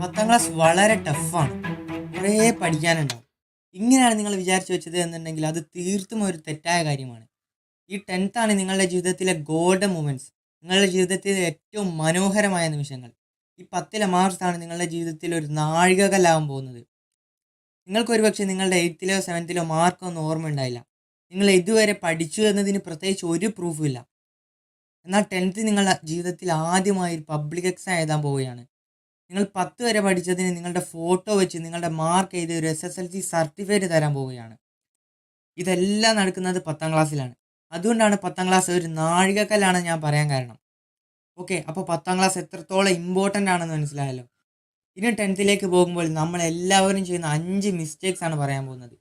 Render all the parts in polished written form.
10ാം class വളരെ ടഫാണ്. കുറേ പഠിക്കാനുണ്ടാവും. ഇങ്ങനെയാണ് നിങ്ങൾ വിചാരിച്ചു വെച്ചത് എന്നുണ്ടെങ്കിൽ അത് തീർത്തും ഒരു തെറ്റായ കാര്യമാണ്. ഈ 10th ആണ് നിങ്ങളുടെ ജീവിതത്തിലെ ഗോൾഡൻ മൊമെൻറ്റ്സ്. നിങ്ങളുടെ ജീവിതത്തിലെ ഏറ്റവും മനോഹരമായ നിമിഷങ്ങൾ. ഈ 10ലെ മാർക്സാണ് നിങ്ങളുടെ ജീവിതത്തിൽ ഒരു നാഴികക്കല്ലാവാൻ പോകുന്നത്. നിങ്ങൾക്കൊരു പക്ഷേ നിങ്ങളുടെ 8ത്തിലോ 7ത്തിലോ മാർക്കൊന്നും ഓർമ്മ ഉണ്ടായില്ല. നിങ്ങൾ ഇതുവരെ പഠിച്ചു എന്നതിന് പ്രത്യേകിച്ച് ഒരു പ്രൂഫും ഇല്ല. എന്നാൽ 10th നിങ്ങളുടെ ജീവിതത്തിൽ ആദ്യമായി ഒരു പബ്ലിക് എക്സാം എഴുതാൻ പോവുകയാണ്. നിങ്ങൾ 10 വരെ പഠിച്ചതിന് നിങ്ങളുടെ ഫോട്ടോ വെച്ച് നിങ്ങളുടെ മാർക്ക് എഴുതി ഒരു SSLC സർട്ടിഫിക്കറ്റ് തരാൻ പോവുകയാണ്. ഇതെല്ലാം നടക്കുന്നത് 10ാം ക്ലാസ്സിലാണ്. അതുകൊണ്ടാണ് 10ാം ക്ലാസ് ഒരു നാഴികക്കല്ലാണെന്ന് ഞാൻ പറയാൻ കാരണം. ഓക്കെ, അപ്പോൾ 10ാം ക്ലാസ് എത്രത്തോളം ഇമ്പോർട്ടൻ്റ് ആണെന്ന് മനസ്സിലായല്ലോ. ഇനി 10ത്തിലേക്ക് പോകുമ്പോൾ നമ്മൾ എല്ലാവരും ചെയ്യുന്ന 5 മിസ്റ്റേക്സ് ആണ് പറയാൻ പോകുന്നത്.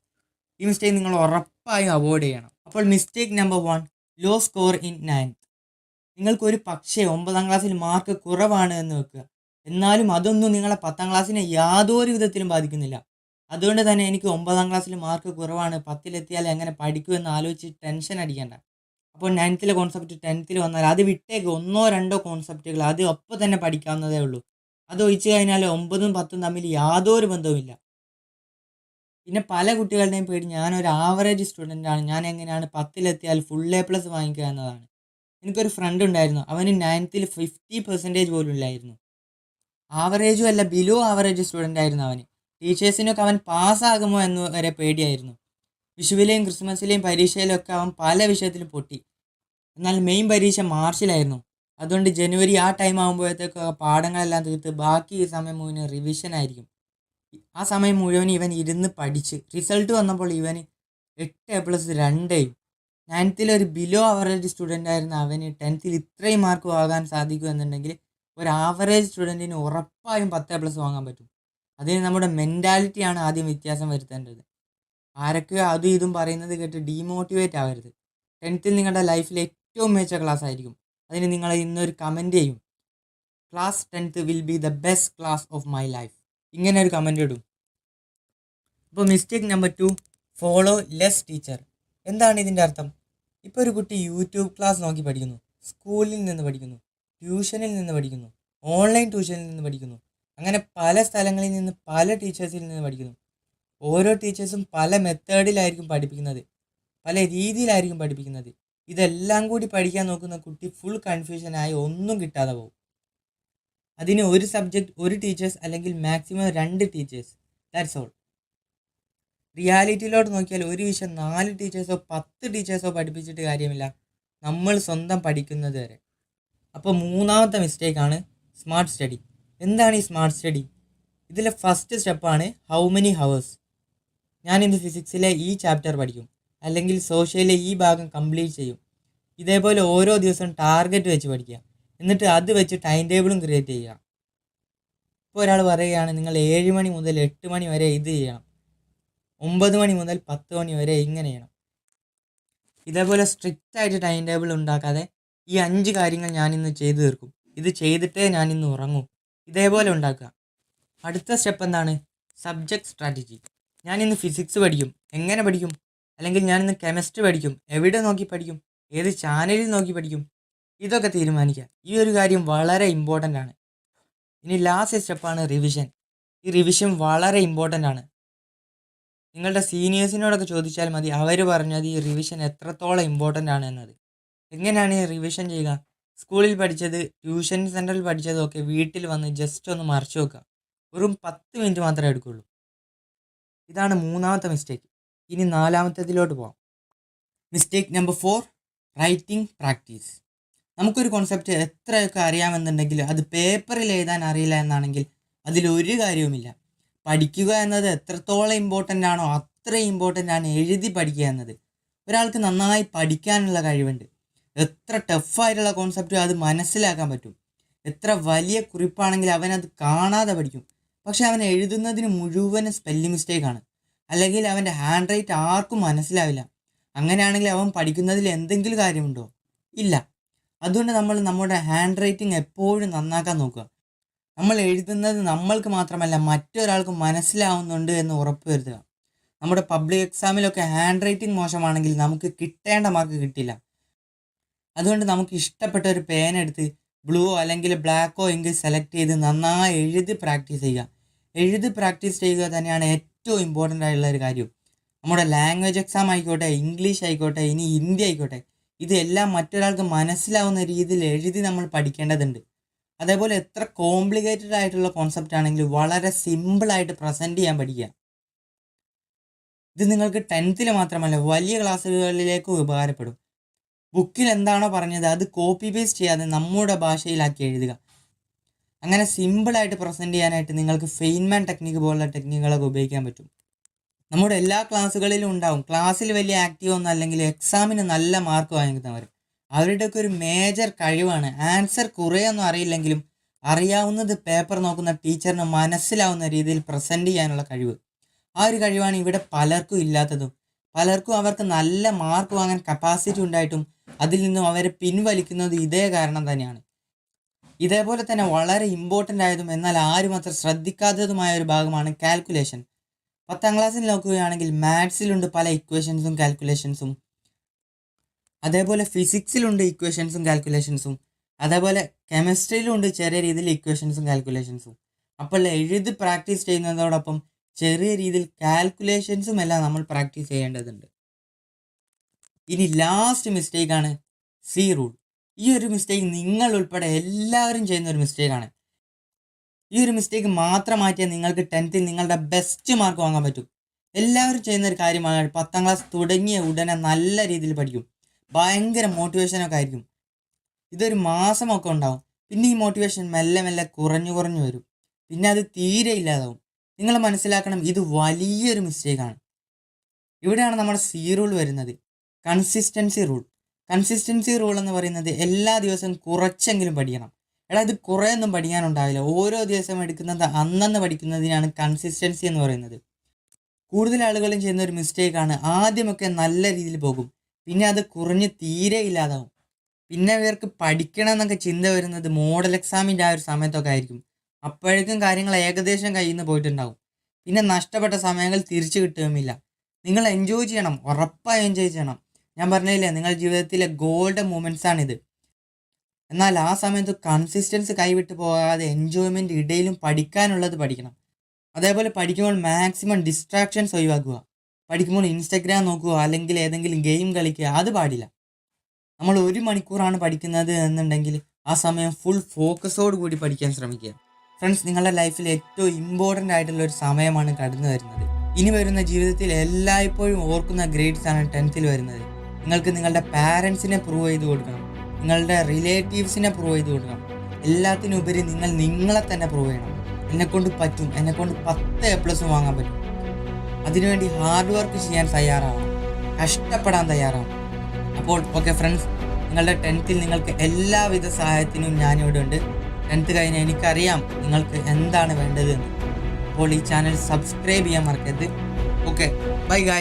ഈ മിസ്റ്റേക്ക് നിങ്ങൾ ഉറപ്പായും അവോയ്ഡ് ചെയ്യണം. അപ്പോൾ mistake number 1, low score in 9th. നിങ്ങൾക്കൊരു പക്ഷേ 9ാം ക്ലാസ്സിൽ മാർക്ക് കുറവാണ് എന്ന് വെക്കുക. എന്നാലും അതൊന്നും നിങ്ങളെ 10ാം ക്ലാസ്സിനെ യാതൊരു വിധത്തിലും ബാധിക്കുന്നില്ല. അതുകൊണ്ട് തന്നെ എനിക്ക് 9ാം ക്ലാസ്സിൽ മാർക്ക് കുറവാണ്, 10ലെത്തിയാൽ എങ്ങനെ പഠിക്കുമെന്ന് ആലോചിച്ച് ടെൻഷൻ അടിക്കേണ്ട. അപ്പോൾ 9ത്തിലെ കോൺസെപ്റ്റ് 10ത്തിൽ വന്നാൽ അത് വിട്ടേക്ക്. 1-2 കോൺസെപ്റ്റുകൾ അത് ഒപ്പം തന്നെ പഠിക്കാവുന്നതേ ഉള്ളൂ. അത് ഒഴിച്ചു കഴിഞ്ഞാൽ 9ഉം 10ഉം തമ്മിൽ യാതൊരു ബന്ധവുമില്ല. പിന്നെ പല കുട്ടികളുടെയും പേടി ഞാനൊരു ആവറേജ് സ്റ്റുഡൻ്റ് ആണ്, ഞാൻ എങ്ങനെയാണ് 10ലെത്തിയാൽ ഫുൾ A+ വാങ്ങിക്കുക എന്നതാണ്. എനിക്കൊരു ഫ്രണ്ട് ഉണ്ടായിരുന്നു, അവന് 9ത്തിൽ 50% പോലും ഇല്ലായിരുന്നു. ആവറേജും അല്ല, ബിലോ ആവറേജ് സ്റ്റുഡൻ്റ് ആയിരുന്നു അവന്. ടീച്ചേഴ്സിനൊക്കെ അവൻ പാസ്സാകുമോ എന്ന് വരെ പേടിയായിരുന്നു. വിഷുവിലെയും ക്രിസ്മസിലെയും പരീക്ഷയിലൊക്കെ അവൻ പല വിഷയത്തിലും പൊട്ടി. എന്നാൽ മെയിൻ പരീക്ഷ മാർച്ചിലായിരുന്നു. അതുകൊണ്ട് ജനുവരി ആ ടൈം ആകുമ്പോഴത്തേക്കൊക്കെ പാഠങ്ങളെല്ലാം തീർത്ത് ബാക്കി ഈ സമയം മുഴുവൻ റിവിഷൻ ആയിരിക്കും. ആ സമയം മുഴുവൻ ഇവൻ ഇരുന്ന് പഠിച്ച് റിസൾട്ട് വന്നപ്പോൾ ഇവന് 8A+ 2Aയും. 9ത്തിൽ ഒരു ബിലോ ആവറേജ് സ്റ്റുഡൻ്റ് ആയിരുന്ന അവന് 10ത്തിൽ ഇത്രയും മാർക്ക് വാങ്ങാൻ സാധിക്കുമെന്നുണ്ടെങ്കിൽ ഒരു ആവറേജ് സ്റ്റുഡൻറ്റിന് ഉറപ്പായും 10A+ വാങ്ങാൻ പറ്റും. അതിന് നമ്മുടെ മെൻറ്റാലിറ്റിയാണ് ആദ്യം വ്യത്യാസം വരുത്തേണ്ടത്. ആരൊക്കെയോ അതും ഇതും പറയുന്നത് കേട്ട് ഡീമോട്ടിവേറ്റ് ആവരുത്. 10ത്തിൽ നിങ്ങളുടെ ലൈഫിലെ ഏറ്റവും മികച്ച ക്ലാസ് ആയിരിക്കും. അതിന് നിങ്ങൾ ഇന്നൊരു കമൻറ്റ് ചെയ്യും, class 10th will be the best class of my life. ഇങ്ങനെ ഒരു കമൻറ്റ് ഇടും. അപ്പോൾ mistake number 2, follow less teacher. എന്താണ് ഇതിൻ്റെ അർത്ഥം? ഇപ്പോൾ ഒരു കുട്ടി യൂട്യൂബ് ക്ലാസ് നോക്കി പഠിക്കുന്നു, സ്കൂളിൽ നിന്ന് പഠിക്കുന്നു, ട്യൂഷനിൽ നിന്ന് പഠിക്കുന്നു, ഓൺലൈൻ ട്യൂഷനിൽ നിന്ന് പഠിക്കുന്നു, അങ്ങനെ പല സ്ഥലങ്ങളിൽ നിന്ന് പല ടീച്ചേഴ്സിൽ നിന്ന് പഠിക്കുന്നു. ഓരോ ടീച്ചേഴ്സും പല മെത്തേഡിലായിരിക്കും പഠിപ്പിക്കുന്നത്, പല രീതിയിലായിരിക്കും പഠിപ്പിക്കുന്നത്. ഇതെല്ലാം കൂടി പഠിക്കാൻ നോക്കുന്ന കുട്ടി ഫുൾ കൺഫ്യൂഷനായി ഒന്നും കിട്ടാതെ പോകും. അതിന് ഒരു സബ്ജക്റ്റ് ഒരു ടീച്ചേഴ്സ് അല്ലെങ്കിൽ മാക്സിമം 2 ടീച്ചേഴ്സ്, ദാറ്റ്സ് ഓൾ. റിയാലിറ്റിയിലോട്ട് നോക്കിയാൽ ഒരു വിഷയം 4 ടീച്ചേഴ്സോ 10 ടീച്ചേഴ്സോ പഠിപ്പിച്ചിട്ട് കാര്യമില്ല, നമ്മൾ സ്വന്തം പഠിക്കുന്നത് വരെ. അപ്പോൾ 3ാമത്തെ മിസ്റ്റേക്കാണ് സ്മാർട്ട് സ്റ്റഡി. എന്താണ് ഈ സ്മാർട്ട് സ്റ്റഡി? ഇതിലെ ഫസ്റ്റ് സ്റ്റെപ്പാണ് ഹൗ മെനി ഹവേഴ്സ്. ഞാനിന്ന് ഫിസിക്സിലെ ഈ ചാപ്റ്റർ പഠിക്കും, അല്ലെങ്കിൽ സോഷ്യലിലെ ഈ ഭാഗം കംപ്ലീറ്റ് ചെയ്യും. ഇതേപോലെ ഓരോ ദിവസം ടാർഗറ്റ് വെച്ച് പഠിക്കുക, എന്നിട്ട് അത് വെച്ച് ടൈം ടേബിളും ക്രിയേറ്റ് ചെയ്യുക. ഇപ്പോൾ ഒരാൾ പറയുകയാണ് നിങ്ങൾ 7 മണി മുതൽ 8 മണി വരെ ഇത് ചെയ്യണം, 9 മണി മുതൽ 10 മണി വരെ ഇങ്ങനെ ചെയ്യണം. ഇതേപോലെ സ്ട്രിക്റ്റ് ആയിട്ട് ടൈം ടേബിൾ ഉണ്ടാക്കാതെ ഈ 5 കാര്യങ്ങൾ ഞാനിന്ന് ചെയ്തു തീർക്കും, ഇത് ചെയ്തിട്ടേ ഞാനിന്ന് ഉറങ്ങും, ഇതേപോലെ ഉണ്ടാക്കുക. അടുത്ത സ്റ്റെപ്പ് എന്താണ്? Subject strategy. ഞാനിന്ന് ഫിസിക്സ് പഠിക്കും, എങ്ങനെ പഠിക്കും? അല്ലെങ്കിൽ ഞാനിന്ന് കെമിസ്ട്രി പഠിക്കും, എവിടെ നോക്കി പഠിക്കും? ഏത് ചാനലിൽ നോക്കി പഠിക്കും? ഇതൊക്കെ തീരുമാനിക്കുക. ഈ ഒരു കാര്യം വളരെ ഇമ്പോർട്ടൻ്റ് ആണ്. ഇനി ലാസ്റ്റ് സ്റ്റെപ്പാണ് റിവിഷൻ. ഈ റിവിഷൻ വളരെ ഇമ്പോർട്ടൻ്റ് ആണ്. നിങ്ങളുടെ സീനിയേഴ്സിനോടൊക്കെ ചോദിച്ചാൽ മതി, അവർ പറഞ്ഞത് ഈ റിവിഷൻ എത്രത്തോളം ഇമ്പോർട്ടൻ്റ് ആണ് എന്നത്. എങ്ങനെയാണ് ഈ റിവിഷൻ ചെയ്യുക? സ്കൂളിൽ പഠിച്ചത് ട്യൂഷൻ സെൻറ്ററിൽ പഠിച്ചതും ഒക്കെ വീട്ടിൽ വന്ന് ജസ്റ്റ് ഒന്ന് മറിച്ച് വെക്കുക. വെറും 10 മിനിറ്റ് മാത്രമേ എടുക്കുള്ളൂ. ഇതാണ് 3ാമത്തെ മിസ്റ്റേക്ക്. ഇനി 4ാമത്തേതിലോട്ട് പോകാം. Mistake number 4, writing practice. നമുക്കൊരു കോൺസെപ്റ്റ് എത്രയൊക്കെ അറിയാമെന്നുണ്ടെങ്കിൽ അത് പേപ്പറിൽ എഴുതാൻ അറിയില്ല എന്നാണെങ്കിൽ അതിലൊരു കാര്യവുമില്ല. പഠിക്കുക എന്നത് എത്രത്തോളം ഇമ്പോർട്ടൻ്റ് ആണോ അത്രയും ഇമ്പോർട്ടൻ്റ് ആണ് എഴുതി പഠിക്കുക എന്നത്. ഒരാൾക്ക് നന്നായി പഠിക്കാനുള്ള കഴിവുണ്ട്. എത്ര ടഫായിട്ടുള്ള കോൺസെപ്റ്റ് അത് മനസ്സിലാക്കാൻ പറ്റും. എത്ര വലിയ കുറിപ്പാണെങ്കിൽ അവനത് കാണാതെ പഠിക്കും. പക്ഷെ അവൻ എഴുതുന്നതിന് മുഴുവനും സ്പെല്ലിംഗ് മിസ്റ്റേക്കാണ്, അല്ലെങ്കിൽ അവൻ്റെ ഹാൻഡ് റൈറ്റ് ആർക്കും മനസ്സിലാവില്ല. അങ്ങനെയാണെങ്കിൽ അവൻ പഠിക്കുന്നതിൽ എന്തെങ്കിലും കാര്യമുണ്ടോ? ഇല്ല. അതുകൊണ്ട് നമ്മൾ നമ്മുടെ ഹാൻഡ് റൈറ്റിംഗ് എപ്പോഴും നന്നാക്കാൻ നോക്കുക. നമ്മൾ എഴുതുന്നത് നമ്മൾക്ക് മാത്രമല്ല മറ്റൊരാൾക്ക് മനസ്സിലാവുന്നുണ്ട് എന്ന് ഉറപ്പ് വരുത്തുക. നമ്മുടെ പബ്ലിക് എക്സാമിലൊക്കെ ഹാൻഡ് റൈറ്റിംഗ് മോശമാണെങ്കിൽ നമുക്ക് കിട്ടേണ്ട മാർക്ക് കിട്ടില്ല. അതുകൊണ്ട് നമുക്ക് ഇഷ്ടപ്പെട്ട ഒരു പേന എടുത്ത് ബ്ലൂവോ അല്ലെങ്കിൽ ബ്ലാക്കോ ഇങ്ക് സെലക്ട് ചെയ്ത് നന്നായി എഴുതി പ്രാക്ടീസ് ചെയ്യുക. എഴുതി പ്രാക്ടീസ് ചെയ്യുക തന്നെയാണ് ഏറ്റവും ഇമ്പോർട്ടൻ്റ് ആയിട്ടുള്ള ഒരു കാര്യം. നമ്മുടെ ലാംഗ്വേജ് എക്സാം ആയിക്കോട്ടെ, ഇംഗ്ലീഷ് ആയിക്കോട്ടെ, ഇനി ഹിന്ദി ആയിക്കോട്ടെ, ഇതെല്ലാം മറ്റൊരാൾക്ക് മനസ്സിലാവുന്ന രീതിയിൽ എഴുതി നമ്മൾ പഠിക്കേണ്ടതുണ്ട്. അതേപോലെ എത്ര കോംപ്ലിക്കേറ്റഡ് ആയിട്ടുള്ള കോൺസെപ്റ്റ് ആണെങ്കിലും വളരെ സിമ്പിളായിട്ട് പ്രസൻറ്റ് ചെയ്യാൻ പഠിക്കുക. ഇത് നിങ്ങൾക്ക് 10th മാത്രമല്ല വലിയ ക്ലാസ്സുകളിലേക്കും ഉപകാരപ്പെടും. ബുക്കിൽ എന്താണോ പറഞ്ഞത് അത് കോപ്പി പേസ്റ്റ് ചെയ്യാതെ നമ്മുടെ ഭാഷയിലാക്കി എഴുതുക. അങ്ങനെ സിമ്പിളായിട്ട് പ്രസൻറ്റ് ചെയ്യാനായിട്ട് നിങ്ങൾക്ക് ഫെയിൻമാൻ ടെക്നിക്ക് പോലുള്ള ടെക്നിക്കുകളൊക്കെ ഉപയോഗിക്കാൻ പറ്റും. നമ്മുടെ എല്ലാ ക്ലാസ്സുകളിലും ഉണ്ടാവും ക്ലാസ്സിൽ വലിയ ആക്റ്റീവ് ഒന്നും അല്ലെങ്കിൽ എക്സാമിന് നല്ല മാർക്ക് വാങ്ങിക്കുന്നവർ. അവരുടെയൊക്കെ ഒരു മേജർ കഴിവാണ് ആൻസർ കുറേയൊന്നും അറിയില്ലെങ്കിലും അറിയാവുന്നത് പേപ്പർ നോക്കുന്ന ടീച്ചറിന് മനസ്സിലാവുന്ന രീതിയിൽ പ്രസൻറ്റ് ചെയ്യാനുള്ള കഴിവ്. ആ ഒരു കഴിവാണ് ഇവിടെ പലർക്കും ഇല്ലാത്തതും. പലർക്കും അവർക്ക് നല്ല മാർക്ക് വാങ്ങാൻ കപ്പാസിറ്റി ഉണ്ടായിട്ടും അതിൽ നിന്നും അവരെ പിൻവലിക്കുന്നത് ഇതേ കാരണം തന്നെയാണ്. ഇതേപോലെ തന്നെ വളരെ ഇമ്പോർട്ടൻ്റ് ആയതും എന്നാൽ ആരും അത്ര ശ്രദ്ധിക്കാത്തതുമായ ഒരു ഭാഗമാണ് കാൽക്കുലേഷൻ. 10th ക്ലാസ്സിൽ നോക്കുകയാണെങ്കിൽ മാത്സിലുണ്ട് പല ഇക്വേഷൻസും കാൽക്കുലേഷൻസും, അതേപോലെ ഫിസിക്സിലുണ്ട് ഇക്വേഷൻസും കാൽക്കുലേഷൻസും, അതേപോലെ കെമിസ്ട്രിയിലുണ്ട് ചെറിയ രീതിയിൽ ഇക്വേഷൻസും കാൽക്കുലേഷൻസും. അപ്പോൾ എഴുതി പ്രാക്ടീസ് ചെയ്യുന്നതോടൊപ്പം ചെറിയ രീതിയിൽ കാൽക്കുലേഷൻസും എല്ലാം നമ്മൾ പ്രാക്ടീസ് ചെയ്യേണ്ടതുണ്ട്. ഇനി ലാസ്റ്റ് മിസ്റ്റേക്കാണ് സി റൂൾ. ഈ ഒരു മിസ്റ്റേക്ക് നിങ്ങൾ ഉൾപ്പെടെ എല്ലാവരും ചെയ്യുന്ന ഒരു മിസ്റ്റേക്കാണ്. ഈ ഒരു മിസ്റ്റേക്ക് മാത്രം മാറ്റിയാൽ നിങ്ങൾക്ക് 10th നിങ്ങളുടെ ബെസ്റ്റ് മാർക്ക് വാങ്ങാൻ പറ്റും. എല്ലാവരും ചെയ്യുന്ന ഒരു കാര്യമാണ് 10th ക്ലാസ് തുടങ്ങിയ ഉടനെ നല്ല രീതിയിൽ പഠിക്കും. ഭയങ്കര മോട്ടിവേഷനൊക്കെ ആയിരിക്കും. ഇതൊരു മാസമൊക്കെ ഉണ്ടാവും. പിന്നെ ഈ മോട്ടിവേഷൻ മെല്ലെ മെല്ലെ കുറഞ്ഞു വരും. പിന്നെ അത് തീരെ ഇല്ലാതാവും. നിങ്ങൾ മനസ്സിലാക്കണം, ഇത് വലിയൊരു മിസ്റ്റേക്കാണ്. ഇവിടെയാണ് നമ്മുടെ സി റൂൾ വരുന്നത്, കൺസിസ്റ്റൻസി റൂൾ. കൺസിസ്റ്റൻസി റൂൾ എന്ന് പറയുന്നത് എല്ലാ ദിവസവും കുറച്ചെങ്കിലും പഠിക്കണം. ഇത് കുറേയൊന്നും പഠിക്കാനുണ്ടാവില്ല. ഓരോ ദിവസം എടുക്കുന്നത് അന്നന്ന് പഠിക്കുന്നതിനാണ് കൺസിസ്റ്റൻസി എന്ന് പറയുന്നത്. കൂടുതൽ ആളുകളും ചെയ്യുന്ന ഒരു മിസ്റ്റേക്കാണ്, ആദ്യമൊക്കെ നല്ല രീതിയിൽ പോകും, പിന്നെ അത് കുറഞ്ഞ് തീരെ ഇല്ലാതാവും. പിന്നെ ഇവർക്ക് പഠിക്കണം എന്നൊക്കെ ചിന്ത വരുന്നത് മോഡൽ എക്സാമിൻ്റെ ആ ഒരു സമയത്തൊക്കെ ആയിരിക്കും. അപ്പോഴേക്കും കാര്യങ്ങൾ ഏകദേശം കയ്യിൽ നിന്ന് പോയിട്ടുണ്ടാവും. പിന്നെ നഷ്ടപ്പെട്ട സമയങ്ങൾ തിരിച്ചു കിട്ടുകയുമില്ല. നിങ്ങൾ എൻജോയ് ചെയ്യണം, ഉറപ്പായി എൻജോയ് ചെയ്യണം. ഞാൻ പറഞ്ഞില്ലേ, നിങ്ങളുടെ ജീവിതത്തിലെ ഗോൾഡൻ മൂമെൻറ്റ്സ് ആണിത്. എന്നാൽ ആ സമയത്ത് കൺസിസ്റ്റൻസി കൈവിട്ട് പോകാതെ എൻജോയ്മെൻറ്റ് ഇടയിലും പഠിക്കാനുള്ളത് പഠിക്കണം. അതേപോലെ പഠിക്കുമ്പോൾ മാക്സിമം ഡിസ്ട്രാക്ഷൻസ് ഒഴിവാക്കുക. പഠിക്കുമ്പോൾ ഇൻസ്റ്റഗ്രാം നോക്കുക അല്ലെങ്കിൽ ഏതെങ്കിലും ഗെയിം കളിക്കുക, അത് പാടില്ല. നമ്മൾ 1 മണിക്കൂറാണ് പഠിക്കുന്നത് എന്നുണ്ടെങ്കിൽ ആ സമയം ഫുൾ ഫോക്കസോട് കൂടി പഠിക്കാൻ ശ്രമിക്കുക. ഫ്രണ്ട്സ്, നിങ്ങളുടെ ലൈഫിൽ ഏറ്റവും ഇമ്പോർട്ടൻ്റ് ആയിട്ടുള്ള ഒരു സമയമാണ് കടന്നു വരുന്നത്. ഇനി വരുന്ന ജീവിതത്തിൽ എല്ലായ്പ്പോഴും ഓർക്കുന്ന ഗ്രേഡ്സ് ആണ് 10th വരുന്നത്. നിങ്ങൾക്ക് നിങ്ങളുടെ പാരൻസിനെ പ്രൂവ് ചെയ്ത് കൊടുക്കണം, നിങ്ങളുടെ റിലേറ്റീവ്സിനെ പ്രൂവ് ചെയ്ത് കൊടുക്കണം. എല്ലാത്തിനുപരി നിങ്ങൾ നിങ്ങളെ തന്നെ പ്രൂവ് ചെയ്യണം. എന്നെക്കൊണ്ട് പറ്റും, എന്നെക്കൊണ്ട് 10 A+ വാങ്ങാൻ പറ്റും. അതിനുവേണ്ടി ഹാർഡ് വർക്ക് ചെയ്യാൻ തയ്യാറാവണം, കഷ്ടപ്പെടാൻ തയ്യാറാവണം. അപ്പോൾ ഓക്കെ ഫ്രണ്ട്സ്, നിങ്ങളുടെ 10th നിങ്ങൾക്ക് എല്ലാവിധ സഹായത്തിനും ഞാനിവിടെ ഉണ്ട്. 10th കഴിഞ്ഞ് എനിക്കറിയാം നിങ്ങൾക്ക് എന്താണ് വേണ്ടത് എന്ന്. അപ്പോൾ ഈ ചാനൽ സബ്സ്ക്രൈബ് ചെയ്യാൻ മറക്കരുത്. Okay, bye guys.